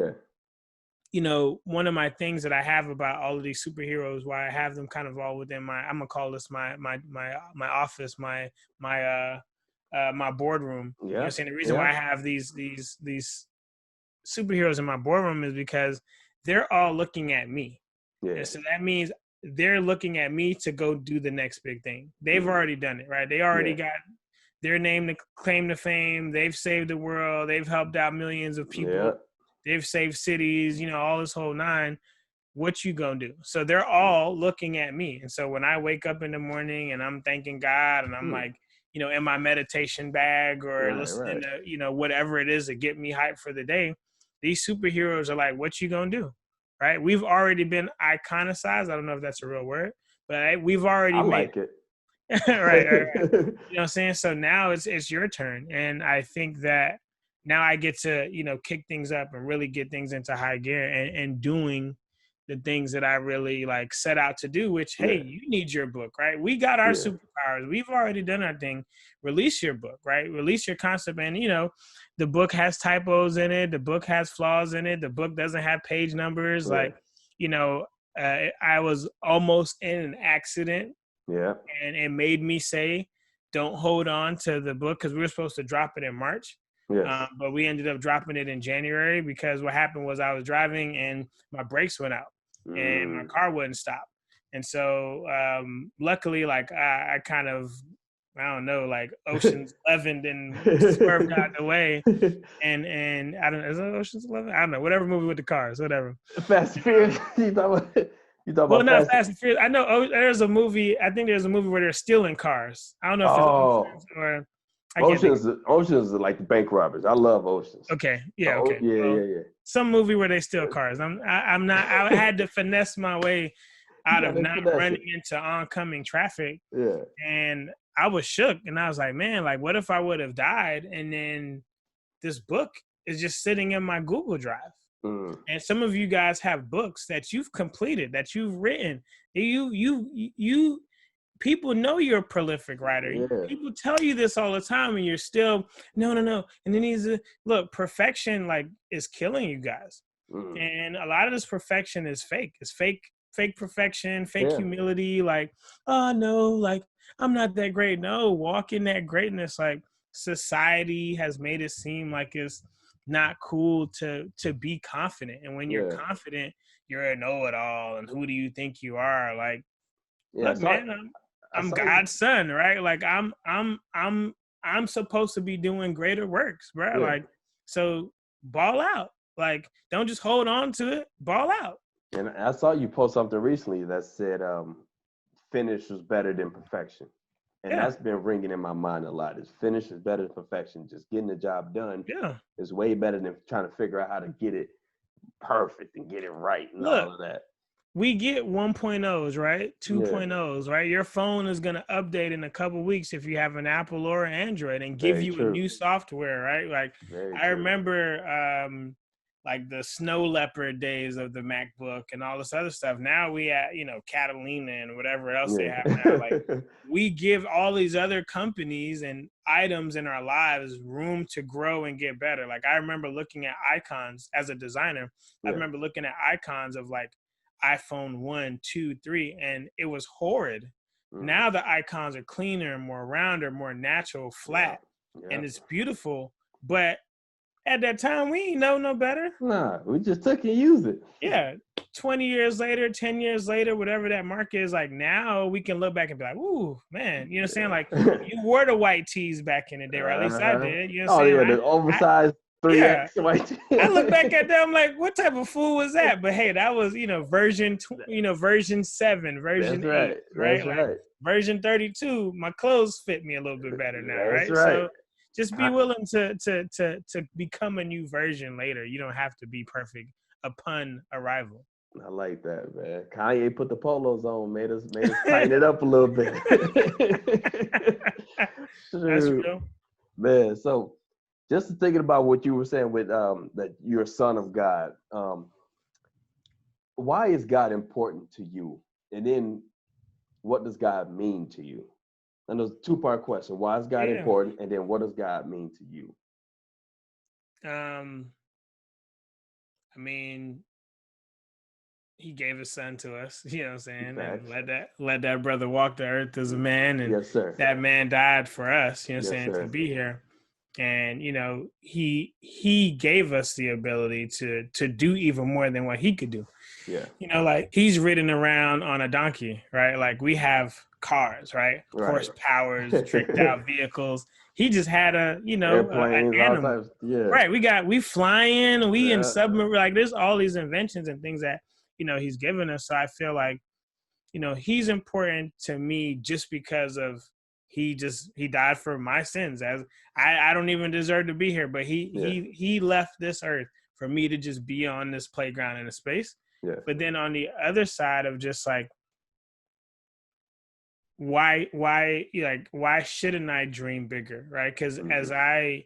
one of my things that I have about all of these superheroes, why I have them kind of all within I'm gonna call this my office, my boardroom. Yeah. You know what I'm saying? The reason why I have these superheroes in my boardroom is because they're all looking at me. Yeah. And so that means they're looking at me to go do the next big thing. They've already done it, right? They already got their name to claim to fame. They've saved the world. They've helped out millions of people. Yeah. They've saved cities, all this whole nine. What you gonna do? So they're all looking at me. And so when I wake up in the morning and I'm thanking God and I'm like, in my meditation bag or listening to, whatever it is to get me hyped for the day, these superheroes are like, what you gonna do? Right? We've already been iconicized. I don't know if that's a real word, but we've already made it. right. You know what I'm saying? So now it's your turn. And I think that now I get to, kick things up and really get things into high gear and doing the things that I really like set out to do, which, hey, you need your book, right? We got our superpowers. We've already done our thing. Release your book, right? Release your concept. And, the book has typos in it. The book has flaws in it. The book doesn't have page numbers. Yeah. Like, I was almost in an accident. Yeah. And it made me say, don't hold on to the book because we were supposed to drop it in March. Yes. But we ended up dropping it in January because what happened was I was driving and my brakes went out and my car wouldn't stop. And so luckily, like I kind of, I don't know, like Ocean's 11 and swerved out the way. And I don't know, is it Ocean's 11? I don't know, whatever movie with the cars, whatever. Fast and Furious. You talk about not Fast and Furious. I know there's a movie. I think there's a movie where they're stealing cars. I don't know if it's Ocean's or Oceans is like the bank robbers. I love Oceans. Okay. Yeah. Okay. Yeah. Some movie where they steal cars. I'm not. I had to finesse my way out of not running into oncoming traffic. Yeah. And I was shook, and I was like, man, like, what if I would have died, and then this book is just sitting in my Google Drive. And some of you guys have books that you've completed, that you've written. You people know you're a prolific writer. Yeah. People tell you this all the time, and you're still no. And then look, perfection like is killing you guys. And a lot of this perfection is fake. It's fake perfection, fake humility. Like, oh no, like I'm not that great. No, walk in that greatness. Like society has made it seem like it's not cool to be confident. And when you're confident, you're a know-it-all. And who do you think you are? Like, look, man, I'm God's son, right? Like I'm supposed to be doing greater works, bro. Yeah. Like, so ball out. Like, don't just hold on to it. Ball out. And I saw you post something recently that said finish was better than perfection. And that's been ringing in my mind a lot. Is finish is better than perfection. Just getting the job done is way better than trying to figure out how to get it perfect and get it right and all of that. We get 1.0s, right? 2.0s, right? Your phone is going to update in a couple of weeks if you have an Apple or an Android and give you a new software, right? Like I remember like the snow leopard days of the MacBook and all this other stuff. Now we at, Catalina and whatever else they have now. Like, we give all these other companies and items in our lives room to grow and get better. Like, I remember looking at icons as a designer. I remember looking at icons of like iPhone 1, 2, 3, and it was horrid. Now the icons are cleaner, more rounder, more natural, flat, and it's beautiful. But at that time, we ain't know no better. Nah, we just took and used it. Yeah. 20 years later, 10 years later, whatever that mark is, like, now we can look back and be like, ooh, man, you know what I'm saying? Like, you wore the white tees back in the day, or at least I did. You know what I'm saying? The oversized 3X white tee. I look back at that, I'm like, what type of fool was that? But hey, that was, version 7, version 8, right? Like, version 32, my clothes fit me a little bit better now, right? So just be willing to become a new version later. You don't have to be perfect upon arrival. I like that, man. Kanye put the polos on, made us tighten it up a little bit. That's real. Man, so just thinking about what you were saying with that you're a son of God. Why is God important to you? And then what does God mean to you? And there's a two-part question. Why is God important? And then what does God mean to you? I mean, he gave his son to us, you know what I'm saying? Facts. And let that brother walk the earth as a man. And yes, sir. That man died for us, you know what I'm saying, to be here. And, he gave us the ability to do even more than what he could do. Yeah. Like, he's ridden around on a donkey, right? Like, we have cars, right? Horse powers, tricked out vehicles. He just had airplanes, an animal. Right. We flying, we in submarine. Like, there's all these inventions and things that, he's given us. So I feel like, he's important to me just because of he died for my sins. As I don't even deserve to be here, but he left this earth for me to just be on this playground in a space. Yeah. But then on the other side of just like, why shouldn't I dream bigger, right? Because as I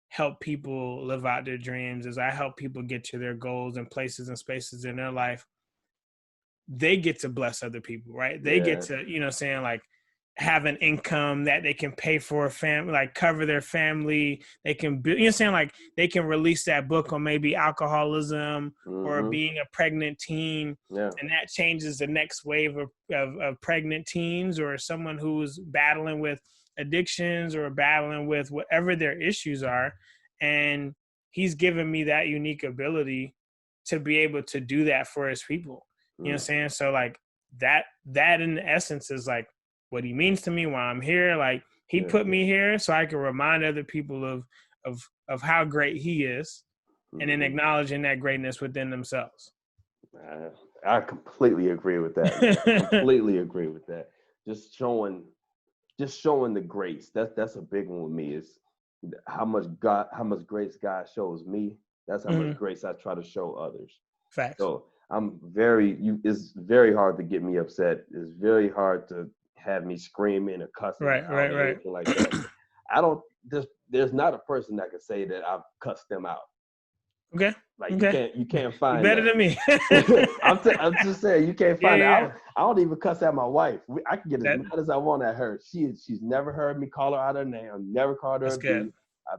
help people live out their dreams, as I help people get to their goals and places and spaces in their life, they get to bless other people, right? They get to, like, have an income that they can pay for a family, like cover their family. They can, like, they can release that book on maybe alcoholism or being a pregnant teen. Yeah. And that changes the next wave of pregnant teens or someone who's battling with addictions or battling with whatever their issues are. And he's given me that unique ability to be able to do that for his people. You know what I'm saying? So like that in essence is like what he means to me while I'm here. Like, he put me here so I can remind other people of how great he is, and then acknowledging that greatness within themselves. I completely agree with that. Completely agree with that. Just showing the grace. That's a big one with me, is how much grace God shows me. That's how much grace I try to show others. Facts. So it's very hard to get me upset. It's very hard to have me screaming or cussing right. anything like that. There's not a person that can say that I've cussed them out. Okay. Like, you can't find better that. than me. I'm just saying, you can't find it. I don't even cuss at my wife. I can get as mad as I want at her. She's never heard me call her out her name. I've never called her a B.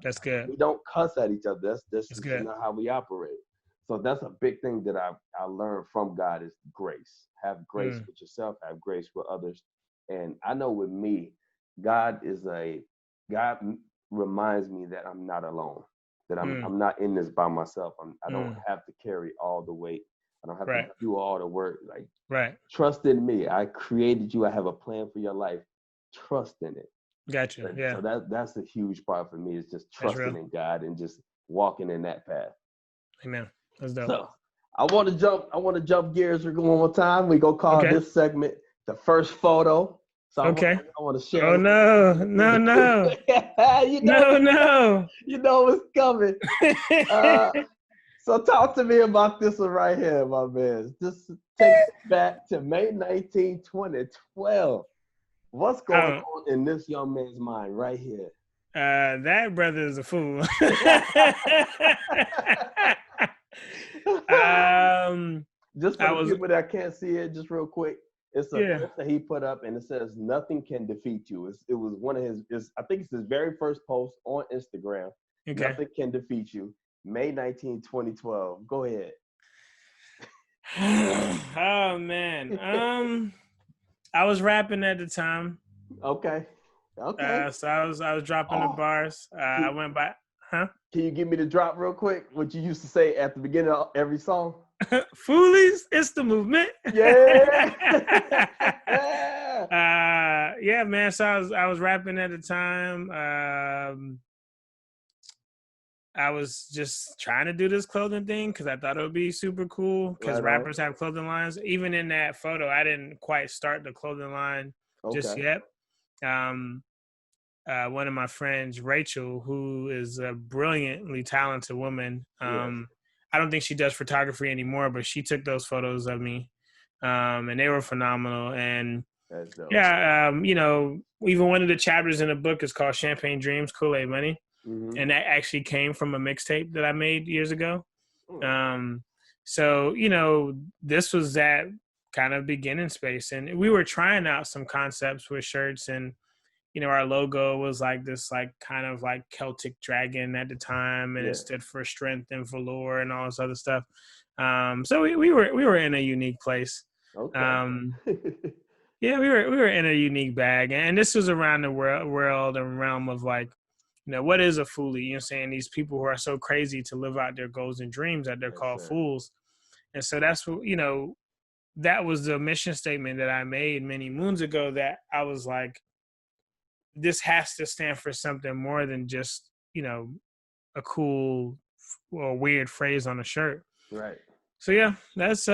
That's good. We don't cuss at each other. That's just good. not how we operate. So that's a big thing that I learned from God, is grace. Have grace with yourself. Have grace with others. And I know with me, God reminds me that I'm not alone. That I'm not in this by myself. I don't have to carry all the weight. I don't have to do all the work. Like, trust in me. I created you. I have a plan for your life. Trust in it. Gotcha. And yeah. So that's a huge part for me, is just trusting in God and just walking in that path. Amen. That's dope. So I want to jump gears one more time. We go call this segment the first photo. So I want to share. Oh no. You know what's coming. So talk to me about this one right here, my man. This takes back to May 19, 2012. What's going on in this young man's mind right here? That brother is a fool. Just for I the was people that can't see it, just real quick, it's a yeah. post that he put up, and it says "Nothing can defeat you." It was one of I think it's his very first post on Instagram. Okay. Nothing can defeat you. May 19, 2012. Go ahead. Oh man. I was rapping at the time. Okay. Okay. So I was dropping the Oh, bars. I can, went by, huh? can you give me the drop real quick? What you used to say at the beginning of every song? Foolies, it's the movement. Yeah. Yeah, man. So I was rapping at the time. I was just trying to do this clothing thing because I thought it would be super cool because Right on. rappers have clothing lines. Even in that photo, I didn't quite start the clothing line just Okay. yet. One of my friends, Rachel, who is a brilliantly talented woman. Yes. I don't think she does photography anymore, but she took those photos of me, and they were phenomenal. And That's dope. yeah, even one of the chapters in the book is called Champagne Dreams, Kool-Aid Money. Mm-hmm. And that actually came from a mixtape that I made years ago. Mm. So, this was that kind of beginning space. And we were trying out some concepts with shirts, and our logo was like this, like kind of like Celtic dragon at the time, and Yeah. it stood for strength and velour and all this other stuff. So we were in a unique place. Okay. Yeah, we were in a unique bag, and this was around the world and realm of like, what is a foolie? You know what I'm saying? These people who are so crazy to live out their goals and dreams that they're Yes, called sir. fools. And so that's what, that was the mission statement that I made many moons ago, that I was like, this has to stand for something more than just, a cool or weird phrase on a shirt. Right. So yeah, that's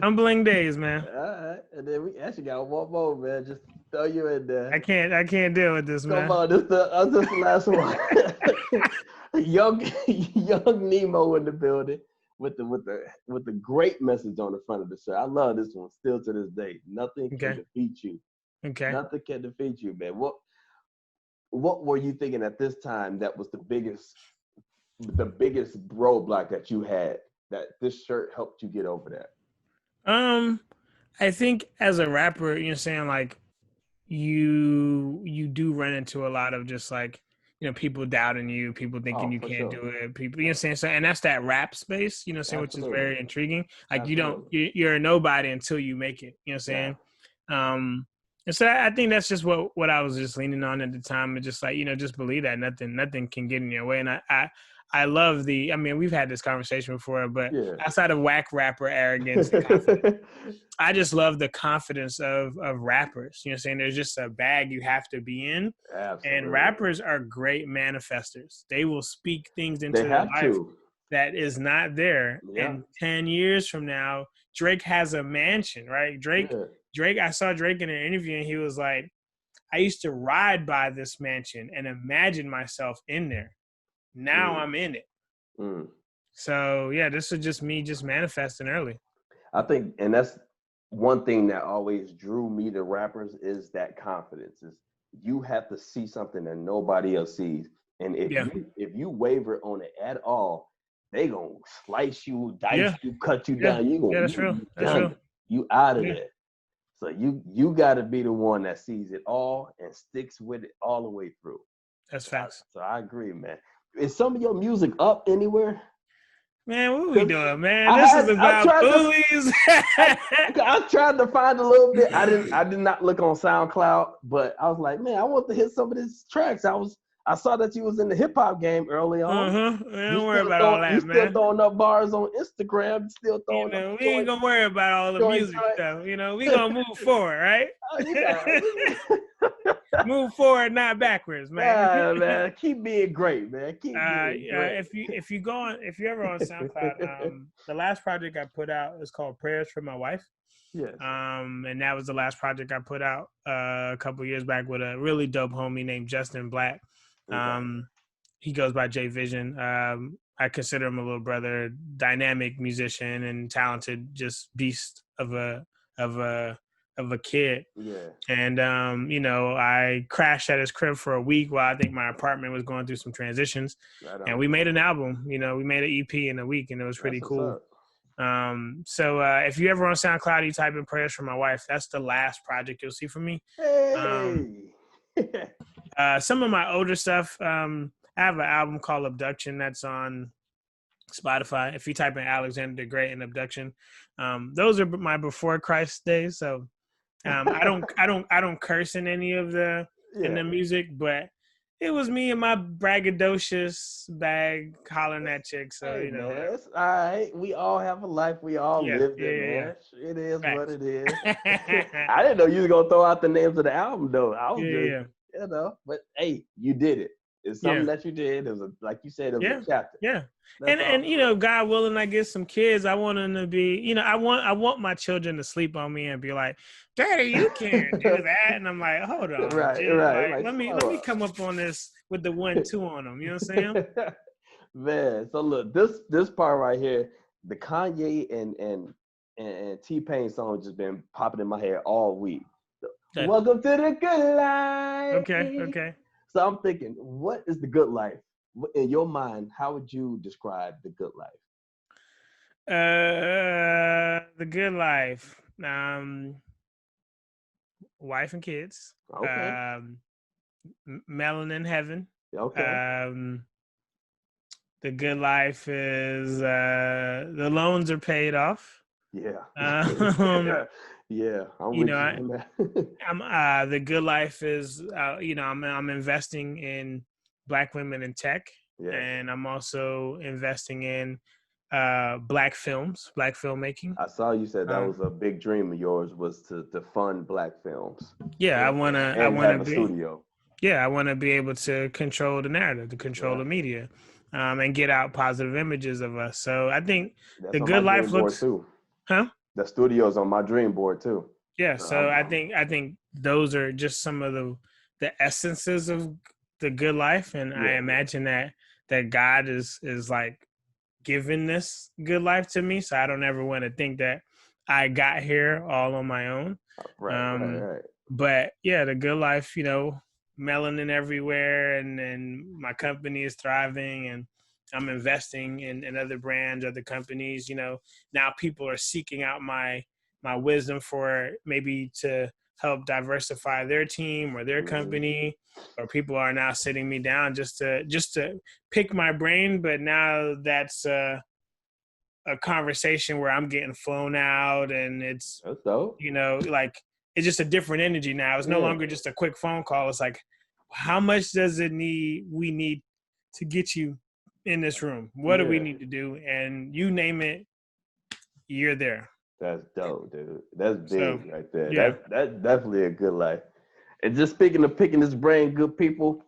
humbling days, man. All right. And then we actually got one more, man. Just throw you in there. I can't deal with this, Come man. on, this the last one. young Nemo in the building with the great message on the front of the shirt. I love this one still to this day. Nothing can Okay. defeat you. Okay. Nothing can defeat you, man. What were you thinking at this time that was the biggest roadblock that you had that this shirt helped you get over that? I think as a rapper, saying like you do run into a lot of just like, people doubting you, people thinking Oh, you for can't sure. do it, people, saying so, and that's that rap space, saying, which is Absolutely. very intriguing. Like Absolutely. you're a nobody until you make it, Yeah. saying. And so I think that's just what I was just leaning on at the time, and just like, just believe that nothing can get in your way. And I love I mean, we've had this conversation before, but Yeah. outside of whack rapper arrogance and confidence, I just love the confidence of rappers. You know what I'm saying? There's just a bag you have to be in. Absolutely. And rappers are great manifestors. They will speak things into They their have life to. that is not there. Yeah. And 10 years from now, Drake has a mansion, right? Drake, I saw Drake in an interview, and he was like, I used to ride by this mansion and imagine myself in there. Now I'm in it. So yeah, this is just me just manifesting early. I think, and that's one thing that always drew me to rappers, is that confidence. Is you have to see something that nobody else sees, and if you waver on it at all, they gonna slice you, dice you, cut you down. That's real. You That's done. real. You out of Yeah. there. So you got to be the one that sees it all and sticks with it all the way through. That's facts. So I agree, man. Is some of your music up anywhere? Man, what we doing, man? This is about Foolies. I tried to find a little bit. I did not look on SoundCloud, but I was like, man, I want to hit some of these tracks. I saw that you was in the hip hop game early on. Don't worry about all that, man. You still throwing up bars on Instagram. Still throwing up. We ain't gonna worry about all the music stuff. We gonna move forward, right? Move forward, not backwards, man. Yeah, man. Keep being great, man. Keep being great. If you ever on SoundCloud, the last project I put out is called Prayers for My Wife. Yes. And that was the last project I put out a couple years back with a really dope homie named Justin Black. Okay. He goes by J Vision. I consider him a little brother, dynamic musician and talented, just beast of a of a kid. Yeah. And I crashed at his crib for a week while I think my apartment was going through some transitions. Right And on. we made an album. We made an EP in a week, and it was pretty That's what's cool. up. So if you ever on SoundCloud, you type in Prayers for My Wife, that's the last project you'll see from me. Hey. Some of my older stuff, I have an album called Abduction that's on Spotify. If you type in Alexander the Great and Abduction, those are my before Christ days. So I don't curse in any of the music, but it was me and my braggadocious bag hollering at chicks. So Hey man, it's all right. We all have a life. We all lived it, man. It is Facts. what it is. I didn't know you was gonna throw out the names of the album though. I was but hey, you did it. It's something that you did. It was like you said, it was a chapter. Yeah. That's And God willing, I get some kids. I want them to be, I want my children to sleep on me and be like, Daddy, you can't do that. And I'm like, hold on, right. Like, let me come up on this with the 1-2 on them. You know what I'm saying? Man, so look, this part right here, the Kanye and T-Pain song just been popping in my head all week. Welcome to the good life. Okay. So I'm thinking, what is the good life? In your mind, how would you describe the good life? The good life. Wife and kids. Okay. Melon in heaven. Okay. The good life is the loans are paid off. Yeah. Yeah. I'm with you on that. The good life is I'm investing in Black women in tech, and I'm also investing in Black films, Black filmmaking. I saw you said that was a big dream of yours, was to fund Black films. Yeah, I wanna have a studio. Yeah, I want to be able to control the narrative, to control the media, and get out positive images of us. So I think that's the good life looks too. Huh? The studio's on my dream board too. Yeah, so I think those are just some of the essences of the good life, and I imagine that God is like giving this good life to me, so I don't ever want to think that I got here all on my own. Right. But yeah, the good life, melanin everywhere, and my company is thriving, and I'm investing in other brands, other companies. Now people are seeking out my wisdom for maybe to help diversify their team or their company, or people are now sitting me down just to pick my brain. But now that's a conversation where I'm getting flown out, and it's like it's just a different energy now. It's no longer just a quick phone call. It's like, how much does we need to get you in this room? What do we need to do? And you name it, you're there. That's dope, dude. That's big right there. Yeah. That's definitely a good life. And just speaking of picking his brain, good people,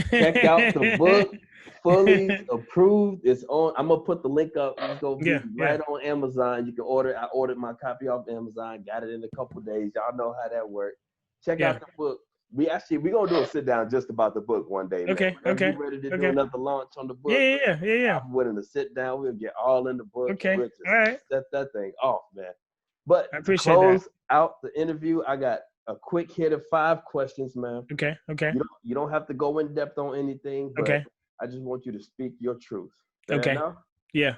check out the book, Foolies Approved. It's on. I'm gonna put the link up. It's gonna be right on Amazon. You can order. I ordered my copy off Amazon. Got it in a couple of days. Y'all know how that works. Check out the book. We're gonna do a sit down just about the book one day. Okay. Man. You're ready to do another launch on the book. Yeah. I'm willing to sit down. We'll get all in the book. Okay. We'll just all right. set that thing off, man. But I appreciate to close out the interview, I got a quick hit of 5 questions, man. Okay. You don't have to go in depth on anything, but I just want you to speak your truth. Fair enough? Yeah.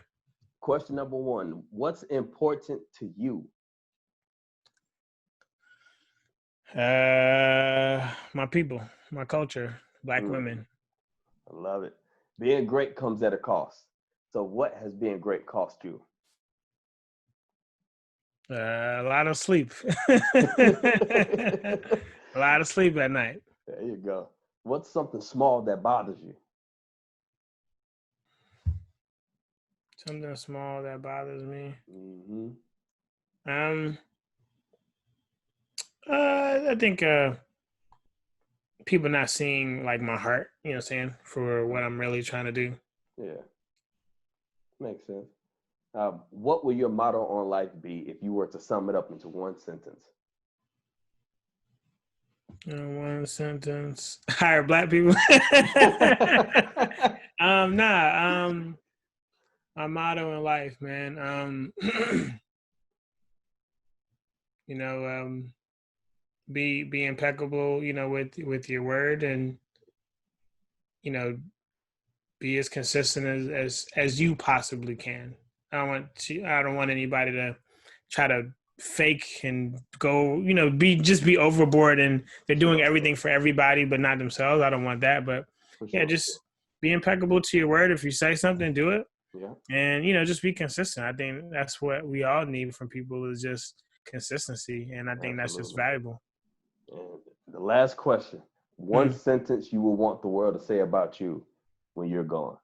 Question number 1. What's important to you? My people, my culture, Black women. I love it. Being great comes at a cost. So what has being great cost you? A lot of sleep. A lot of sleep at night. There you go. What's something small that bothers you? Something small that bothers me. I think people not seeing like my heart, you know what I'm saying, for what I'm really trying to do. Yeah. Makes sense. What will your motto on life be if you were to sum it up into one sentence? One sentence. Hire Black people. My motto in life, man. be impeccable, with your word, and be as consistent as you possibly can. I don't want anybody to try to fake and go, be overboard and they're doing everything for everybody but not themselves. I don't want that. But yeah, just be impeccable to your word. If you say something, do it. Yeah. And just be consistent. I think that's what we all need from people, is just consistency, and I think that's just valuable. And the last question: one sentence you will want the world to say about you when you're gone.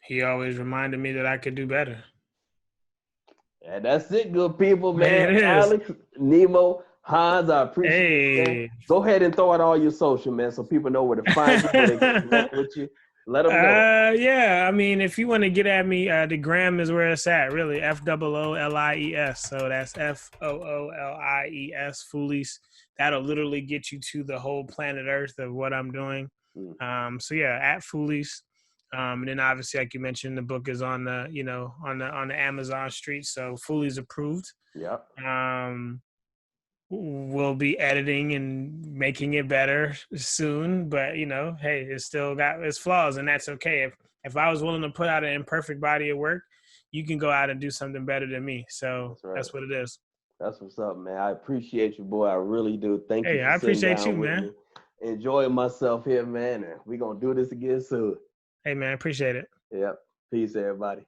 He always reminded me that I could do better. And that's it, good people, man. It is. Alex, Nemo, Hanse, I appreciate it. Go ahead and throw out all your social, man, so people know where to find you, where they can connect with you. Let them know. Yeah, I mean, if you want to get at me, the gram is where it's at, really. FOOLIES. So that's FOOLIES, Foolies. That'll literally get you to the whole planet Earth of what I'm doing. So yeah, at Foolies. And then obviously, like you mentioned, the book is on the, on the Amazon street. So Foolies approved. Yep. We'll be editing and making it better soon, but hey, it's still got its flaws, and that's okay. If I was willing to put out an imperfect body of work, you can go out and do something better than me. So that's what it is. That's what's up, man. I appreciate you, boy. I really do. Thank you. I appreciate you, man. Me. Enjoying myself here, man. And we're gonna do this again soon. Hey, man, I appreciate it. Yep. Peace, everybody.